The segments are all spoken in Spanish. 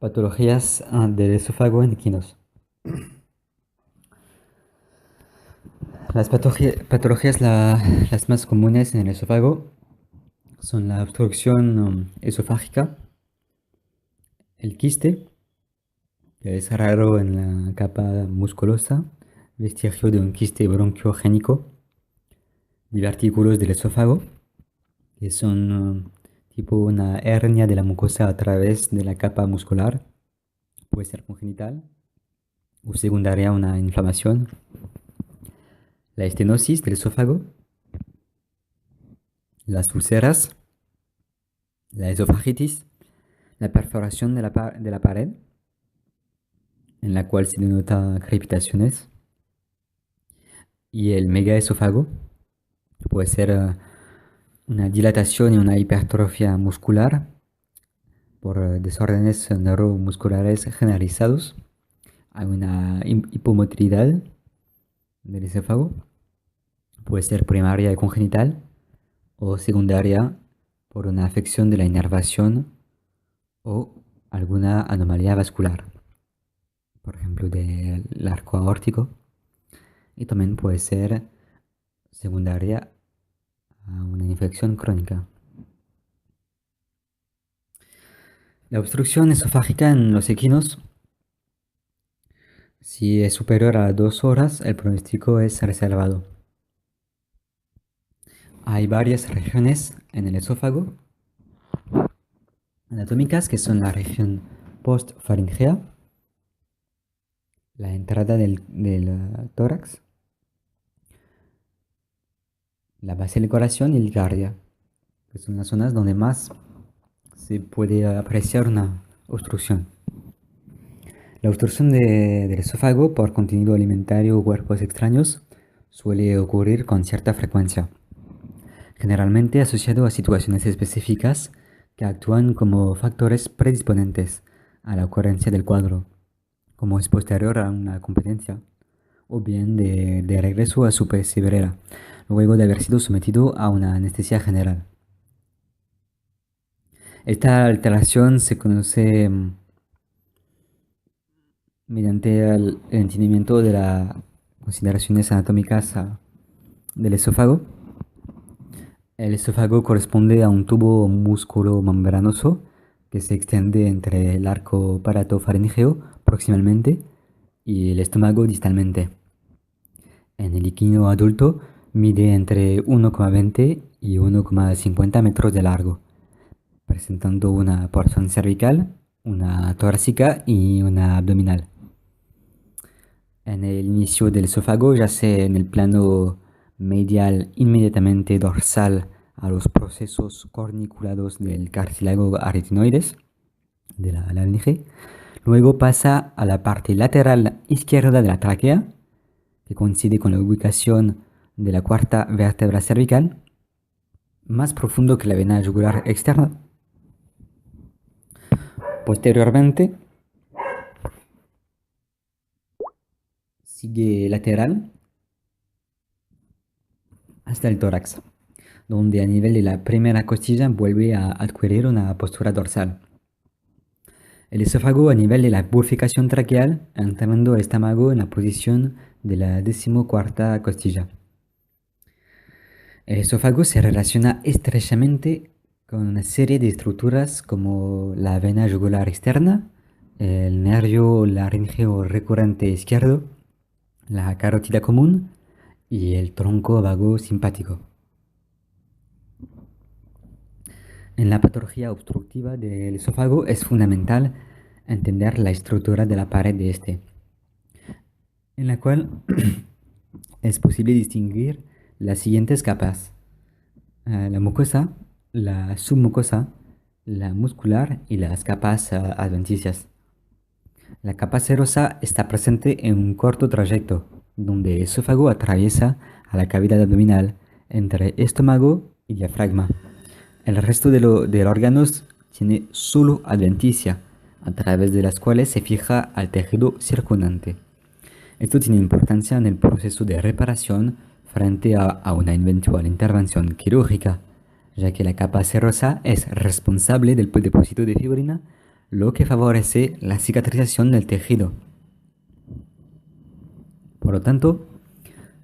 Patologías del esófago en equinos. Las patologías las más comunes en el esófago son la obstrucción esofágica, el quiste, que es raro en la capa musculosa, vestigio de un quiste bronquiogénico, divertículos del esófago, que son tipo una hernia de la mucosa a través de la capa muscular, puede ser congenital o secundaria una inflamación. La estenosis del esófago, las úlceras, la esofagitis, la perforación de la pared, en la cual se denota crepitaciones, y el megaesófago, que puede ser una dilatación y una hipertrofia muscular por desórdenes neuromusculares generalizados. Hay una hipomotilidad del esófago, puede ser primaria y congenital o secundaria por una afección de la inervación o alguna anomalía vascular, por ejemplo del arco aórtico, y también puede ser secundaria a una infección crónica. La obstrucción esofágica en los equinos, si es superior a 2 horas, el pronóstico es reservado. Hay varias regiones en el esófago anatómicas que son la región postfaringea, la entrada del tórax, la base del corazón y el cardia, que son las zonas donde más se puede apreciar una obstrucción. La obstrucción del esófago por contenido alimentario o cuerpos extraños suele ocurrir con cierta frecuencia, generalmente asociado a situaciones específicas que actúan como factores predisponentes a la ocurrencia del cuadro, como es posterior a una competencia, o bien de regreso a su perseverera, luego de haber sido sometido a una anestesia general. Esta alteración se conoce mediante el entendimiento de las consideraciones anatómicas del esófago. El esófago corresponde a un tubo músculo-membranoso que se extiende entre el arco paratofaríngeo proximalmente y el estómago distalmente. En el equino adulto mide entre 1,20 y 1,50 metros de largo, presentando una porción cervical, una torácica y una abdominal. En el inicio del esófago yace en el plano medial inmediatamente dorsal a los procesos corniculados del cartílago aritinoides de la laringe. Luego pasa a la parte lateral izquierda de la tráquea, que coincide con la ubicación de la cuarta vértebra cervical, más profundo que la vena yugular externa. Posteriormente, sigue lateral hasta el tórax, donde a nivel de la primera costilla vuelve a adquirir una postura dorsal. El esófago a nivel de la bifurcación traqueal, entrando el estómago en la posición de la 14ª costilla. El esófago se relaciona estrechamente con una serie de estructuras como la vena yugular externa, el nervio laríngeo recurrente izquierdo, la carótida común y el tronco vago simpático. En la patología obstructiva del esófago es fundamental entender la estructura de la pared de este, en la cual es posible distinguir las siguientes capas: la mucosa, la submucosa, la muscular y las capas adventicias. La capa serosa está presente en un corto trayecto, donde el esófago atraviesa a la cavidad abdominal entre estómago y diafragma. El resto de los órganos tiene solo adventicia, a través de las cuales se fija al tejido circundante. Esto tiene importancia en el proceso de reparación frente a una eventual intervención quirúrgica, ya que la capa serosa es responsable del depósito de fibrina lo que favorece la cicatrización del tejido. Por lo tanto,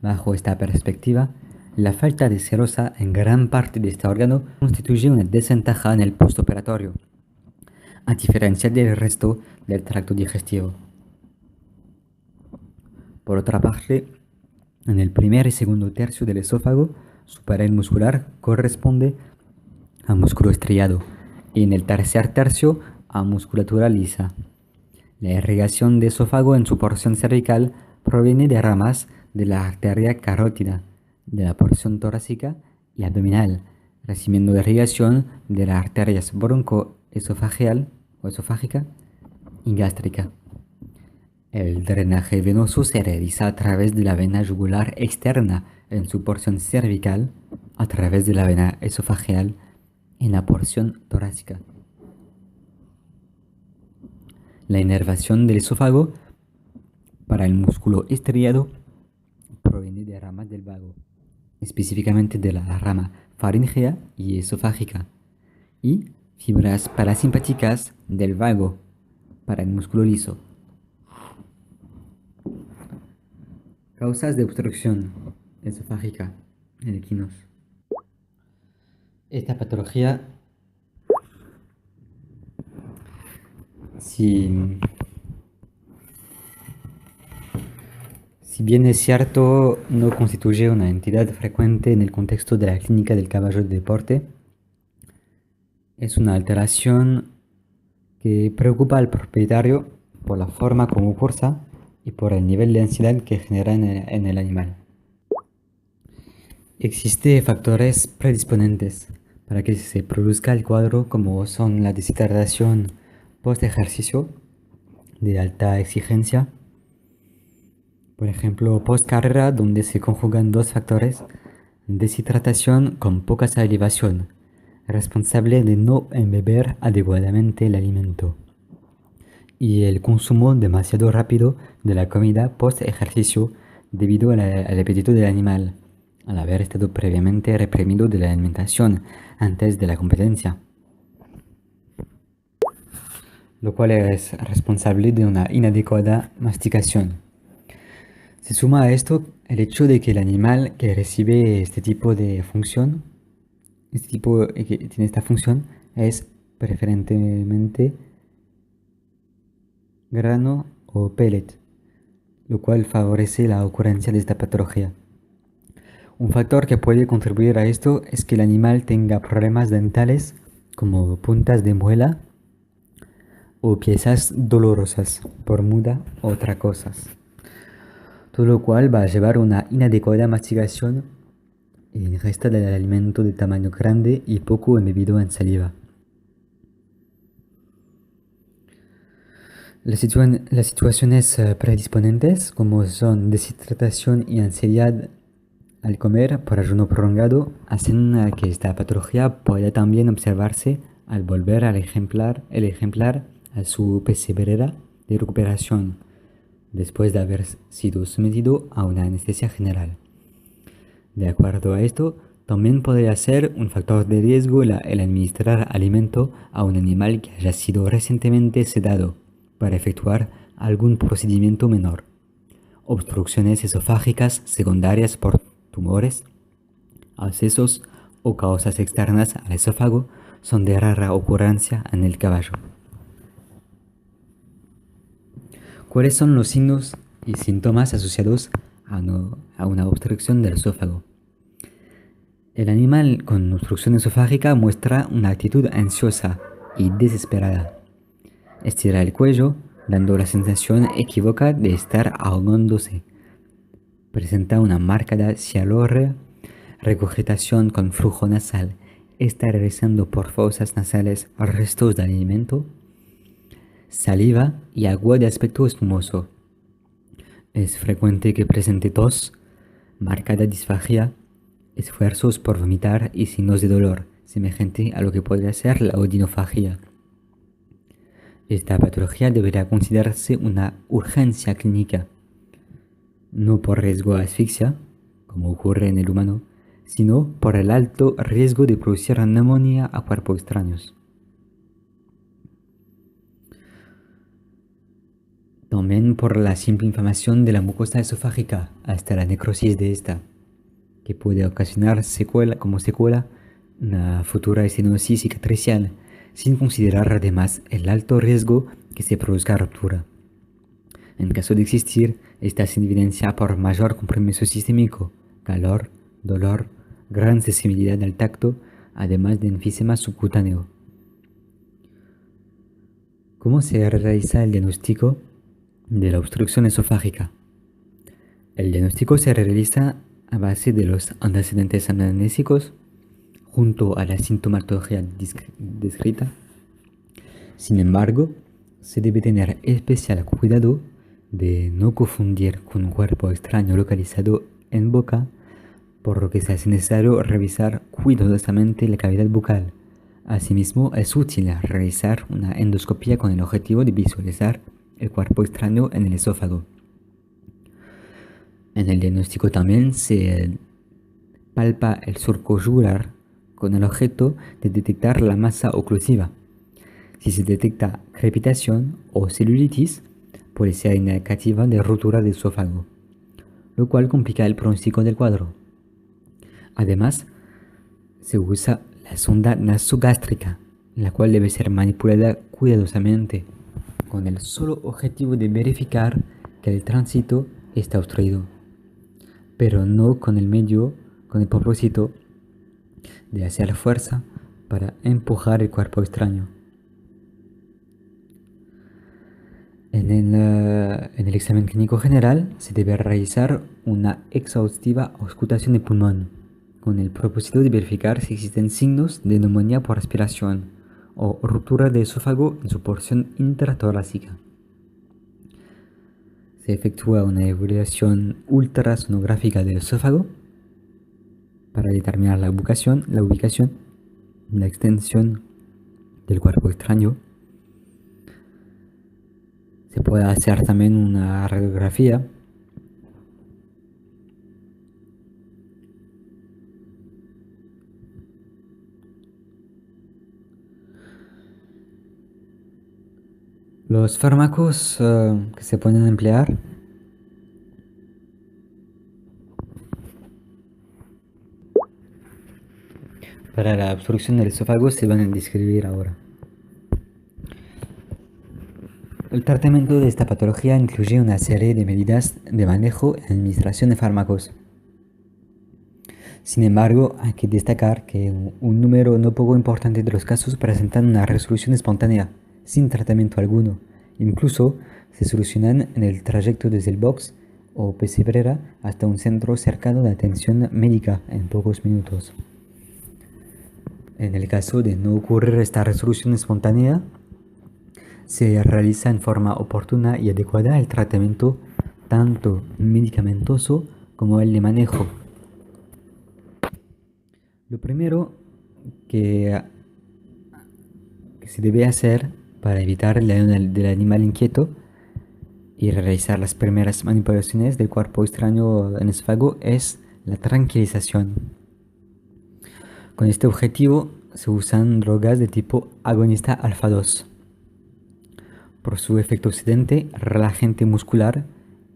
bajo esta perspectiva, la falta de serosa en gran parte de este órgano constituye una desventaja en el postoperatorio, a diferencia del resto del tracto digestivo. Por otra parte, en el primer y segundo tercio del esófago, su pared muscular corresponde a músculo estriado y en el tercer tercio a musculatura lisa. La irrigación de esófago en su porción cervical proviene de ramas de la arteria carótida, de la porción torácica y abdominal, recibiendo irrigación de las arterias broncoesofageal o esofágica y gástrica. El drenaje venoso se realiza a través de la vena yugular externa en su porción cervical, a través de la vena esofageal en la porción torácica. La inervación del esófago para el músculo estriado proviene de ramas del vago, específicamente de la rama faríngea y esofágica, y fibras parasimpáticas del vago para el músculo liso. Causas de obstrucción esofágica en equinos. Esta patología, si bien es cierto, no constituye una entidad frecuente en el contexto de la clínica del caballo de deporte, es una alteración que preocupa al propietario por la forma como cursa y por el nivel de ansiedad que genera en el animal. Existen factores predisponentes para que se produzca el cuadro, como son la deshidratación post ejercicio de alta exigencia, por ejemplo post carrera, donde se conjugan dos factores: deshidratación con poca salivación, responsable de no embeber adecuadamente el alimento, y el consumo demasiado rápido de la comida post ejercicio debido al apetito del animal, al haber estado previamente reprimido de la alimentación antes de la competencia, lo cual es responsable de una inadecuada masticación. Se suma a esto el hecho de que el animal que recibe este tipo de función, que tiene esta función, es preferentemente grano o pellet, lo cual favorece la ocurrencia de esta patología. Un factor que puede contribuir a esto es que el animal tenga problemas dentales como puntas de muela o piezas dolorosas por muda u otras cosas, todo lo cual va a llevar a una inadecuada masticación y ingesta del alimento de tamaño grande y poco embebido en saliva. Las situaciones predisponentes, como son deshidratación y ansiedad al comer por ayuno prolongado, hacen que esta patología pueda también observarse al volver el ejemplar a su perseverera de recuperación, después de haber sido sometido a una anestesia general. De acuerdo a esto, también podría ser un factor de riesgo el administrar alimento a un animal que haya sido recientemente sedado para efectuar algún procedimiento menor. Obstrucciones esofágicas secundarias por tumores, abscesos o causas externas al esófago son de rara ocurrencia en el caballo. ¿Cuáles son los signos y síntomas asociados a una obstrucción del esófago? El animal con obstrucción esofágica muestra una actitud ansiosa y desesperada. Estira el cuello, dando la sensación equívoca de estar ahogándose. Presenta una marcada cialorrea, regurgitación con flujo nasal, está realizando por fosas nasales restos de alimento, saliva y agua de aspecto espumoso. Es frecuente que presente tos, marcada disfagia, esfuerzos por vomitar y signos de dolor, semejante a lo que podría ser la odinofagia. Esta patología debería considerarse una urgencia clínica, no por riesgo de asfixia, como ocurre en el humano, sino por el alto riesgo de producir neumonía a cuerpos extraños. también por la simple inflamación de la mucosa esofágica hasta la necrosis de esta, que puede ocasionar como secuela una futura estenosis cicatricial, sin considerar además el alto riesgo que se produzca ruptura. En caso de existir, esta se evidencia por mayor compromiso sistémico, calor, dolor, gran sensibilidad al tacto, además de enfisema subcutáneo. ¿Cómo se realiza el diagnóstico de la obstrucción esofágica? El diagnóstico se realiza a base de los antecedentes anamnésicos junto a la sintomatología descrita. Sin embargo, se debe tener especial cuidado de no confundir con un cuerpo extraño localizado en boca, por lo que se hace necesario revisar cuidadosamente la cavidad bucal. Asimismo, es útil realizar una endoscopia con el objetivo de visualizar el cuerpo extraño en el esófago. En el diagnóstico también se palpa el surco yugular con el objeto de detectar la masa oclusiva. Si se detecta crepitación o celulitis, puede ser indicativa de rotura del esófago, lo cual complica el pronóstico del cuadro. Además, se usa la sonda nasogástrica, la cual debe ser manipulada cuidadosamente, con el solo objetivo de verificar que el tránsito está obstruido, pero no con el propósito de hacer fuerza para empujar el cuerpo extraño. En el examen clínico general se debe realizar una exhaustiva auscultación de pulmón, con el propósito de verificar si existen signos de neumonía por aspiración o ruptura del esófago en su porción intratorácica. Se efectúa una evaluación ultrasonográfica del esófago para determinar la ubicación, la extensión del cuerpo extraño. Se puede hacer también una radiografía. Los fármacos que se pueden emplear para la obstrucción del esófago se van a describir ahora. El tratamiento de esta patología incluye una serie de medidas de manejo y administración de fármacos. Sin embargo, hay que destacar que un número no poco importante de los casos presentan una resolución espontánea, sin tratamiento alguno. Incluso se solucionan en el trayecto desde el box o pesebrera hasta un centro cercano de atención médica en pocos minutos. En el caso de no ocurrir esta resolución espontánea, se realiza en forma oportuna y adecuada el tratamiento tanto medicamentoso como el de manejo. Lo primero que se debe hacer para evitar el daño del animal inquieto y realizar las primeras manipulaciones del cuerpo extraño en el esófago es la tranquilización. Con este objetivo se usan drogas de tipo agonista alfa 2 por su efecto sedante, relajante muscular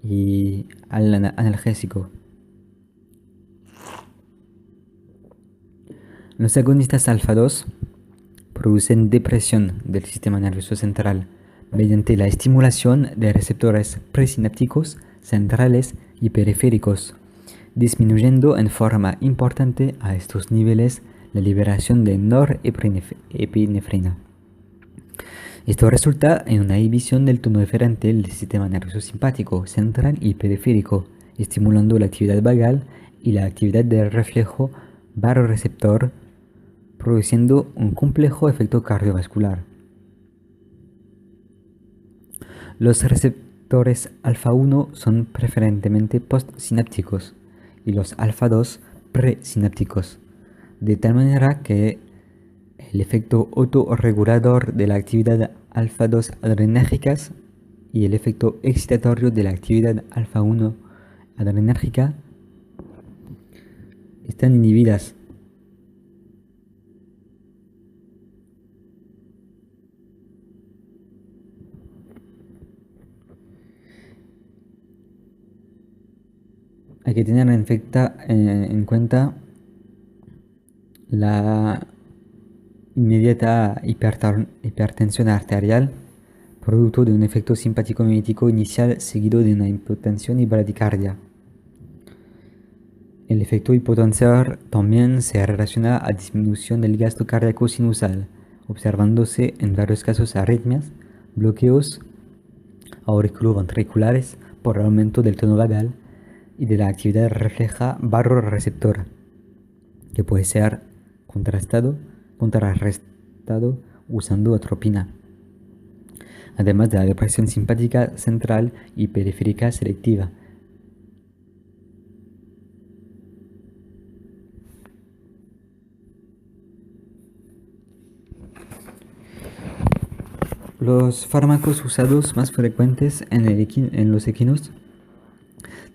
y analgésico. Los agonistas alfa 2 producen depresión del sistema nervioso central mediante la estimulación de receptores presinápticos centrales y periféricos, disminuyendo en forma importante a estos niveles la liberación de norepinefrina. Esto resulta en una inhibición del tono diferente del sistema nervioso simpático, central y periférico, estimulando la actividad vagal y la actividad del reflejo baroreceptor, produciendo un complejo efecto cardiovascular. Los receptores alfa 1 son preferentemente postsinápticos y los alfa 2 presinápticos, de tal manera que el efecto autorregulador de la actividad alfa 2 adrenérgicas y el efecto excitatorio de la actividad alfa 1 adrenérgica están inhibidas. Hay que tener en cuenta la inmediata hipertensión arterial, producto de un efecto simpático-mimético inicial seguido de una hipotensión y bradicardia. El efecto hipotensor también se relaciona a disminución del gasto cardíaco sinusal, observándose en varios casos arritmias, bloqueos auriculoventriculares por el aumento del tono vagal y de la actividad refleja barroreceptora, que puede ser contrarrestado usando atropina, además de la depresión simpática central y periférica selectiva. Los fármacos usados más frecuentes en los equinos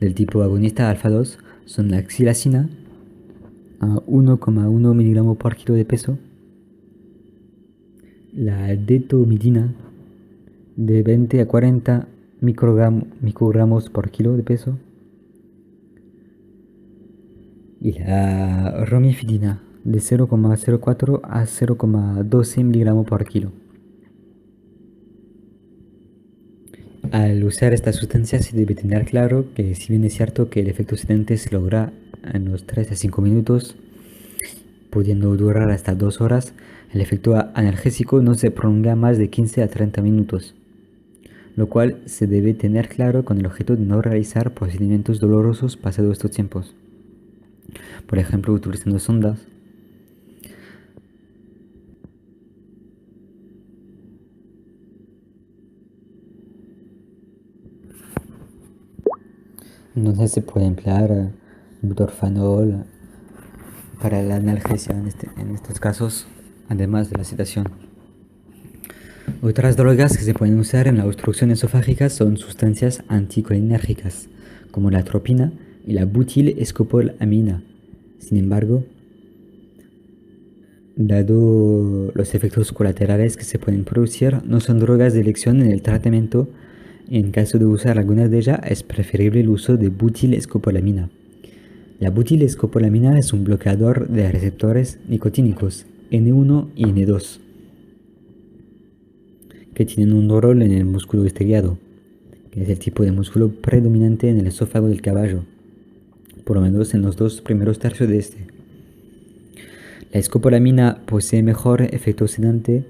del tipo agonista alfa-2 son la xilacina a 1,1 miligramos por kilo de peso, la detomidina de 20 a 40 microgramos por kilo de peso y la romifidina de 0,04 a 0,12 miligramos por kilo. Al usar esta sustancia se debe tener claro que si bien es cierto que el efecto sedante se logra en los 3 a 5 minutos, pudiendo durar hasta 2 horas, el efecto analgésico no se prolonga más de 15 a 30 minutos, lo cual se debe tener claro con el objeto de no realizar procedimientos dolorosos pasados estos tiempos. Por ejemplo, utilizando sondas. Entonces se puede emplear butorfanol para la analgesia en estos casos, además de la sedación. Otras drogas que se pueden usar en la obstrucción esofágica son sustancias anticolinérgicas, como la atropina y la butilescopolamina. Sin embargo, dado los efectos colaterales que se pueden producir, no son drogas de elección en el tratamiento. En caso de usar algunas de ellas, es preferible el uso de butilescopolamina. La butilescopolamina es un bloqueador de receptores nicotínicos N1 y N2, que tienen un rol en el músculo estriado, que es el tipo de músculo predominante en el esófago del caballo, por lo menos en los 2 primeros tercios de este. La escopolamina posee mejor efecto sedante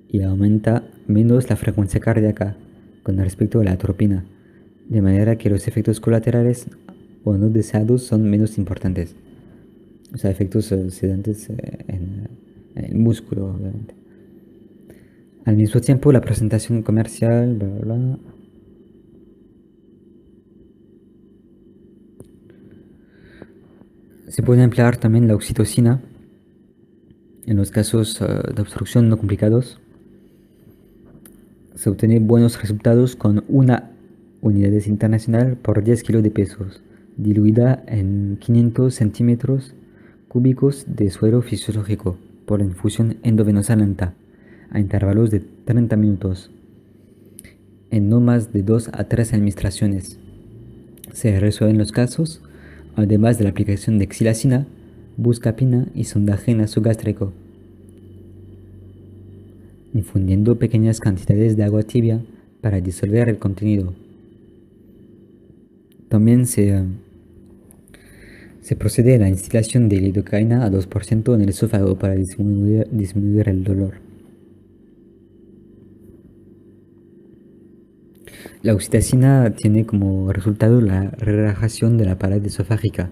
y aumenta menos la frecuencia cardíaca con respecto a la atropina, de manera que los efectos colaterales o no deseados son menos importantes. O sea, efectos sedantes en el músculo, obviamente. Al mismo tiempo, la presentación comercial, bla, bla, bla. Se puede emplear también la oxitocina en los casos de obstrucción no complicados. Se obtiene buenos resultados con una unidad internacional por 10 kilos de pesos, diluida en 500 centímetros cúbicos de suero fisiológico por infusión endovenosa lenta, a intervalos de 30 minutos, en no más de 2 a 3 administraciones. Se resuelven los casos, además de la aplicación de xilacina, buscapina y sondaje nasogástrico, infundiendo pequeñas cantidades de agua tibia para disolver el contenido. También se procede a la instilación de lidocaína a 2% en el esófago para disminuir el dolor. La oxitocina tiene como resultado la relajación de la pared esofágica.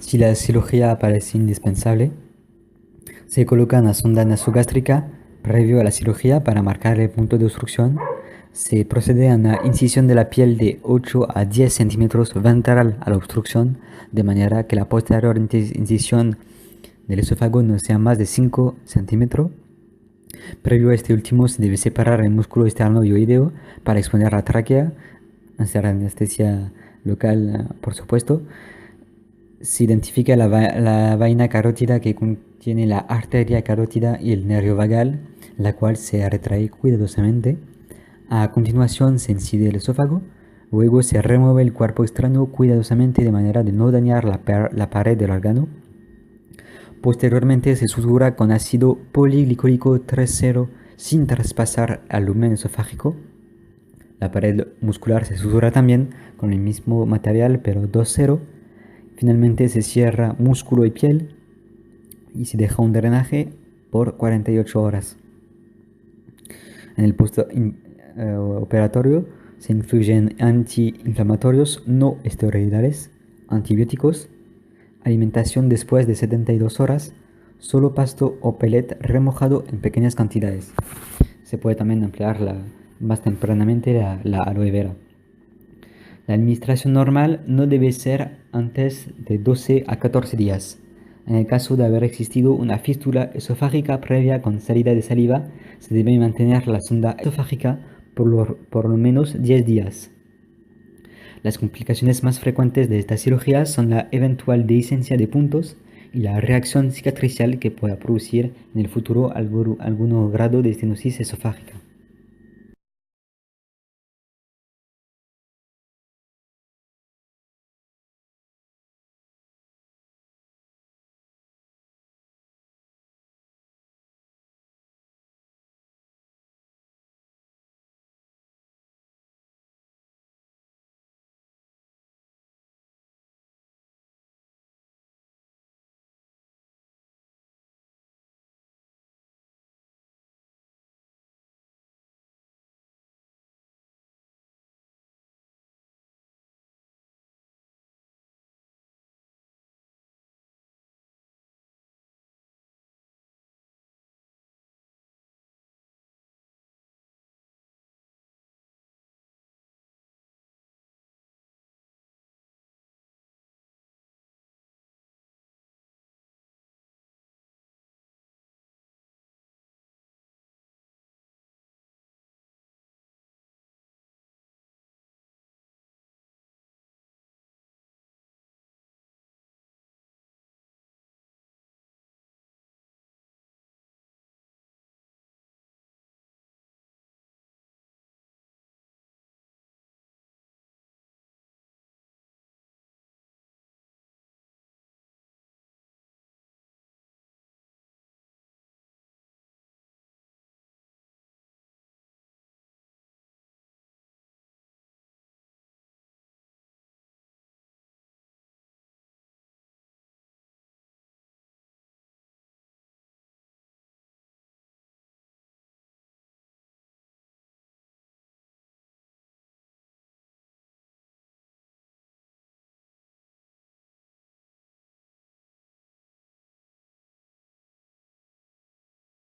Si la cirugía parece indispensable, se coloca una sonda nasogástrica previo a la cirugía para marcar el punto de obstrucción. Se procede a una incisión de la piel de 8 a 10 centímetros ventral a la obstrucción, de manera que la posterior incisión del esófago no sea más de 5 centímetros. Previo a este último se debe separar el músculo esternoioideo para exponer la tráquea, hacer anestesia local, por supuesto. Se identifica la vaina carótida que contiene la arteria carótida y el nervio vagal. la cual se retrae cuidadosamente. A continuación se incide el esófago, luego se remueve el cuerpo extraño cuidadosamente de manera de no dañar la pared del órgano. Posteriormente se sutura con ácido poliglicólico 3,0 sin traspasar el lumen esofágico. La pared muscular se sutura también con el mismo material pero 2,0. Finalmente se cierra músculo y piel y se deja un drenaje por 48 horas. En el postoperatorio se influyen antiinflamatorios no esteroidales, antibióticos, alimentación después de 72 horas, solo pasto o pellet remojado en pequeñas cantidades. Se puede también emplear más tempranamente la aloe vera. La administración normal no debe ser antes de 12 a 14 días. En el caso de haber existido una fístula esofágica previa con salida de saliva, se debe mantener la sonda esofágica por lo menos 10 días. Las complicaciones más frecuentes de esta cirugía son la eventual dehiscencia de puntos y la reacción cicatricial que pueda producir en el futuro algún grado de estenosis esofágica.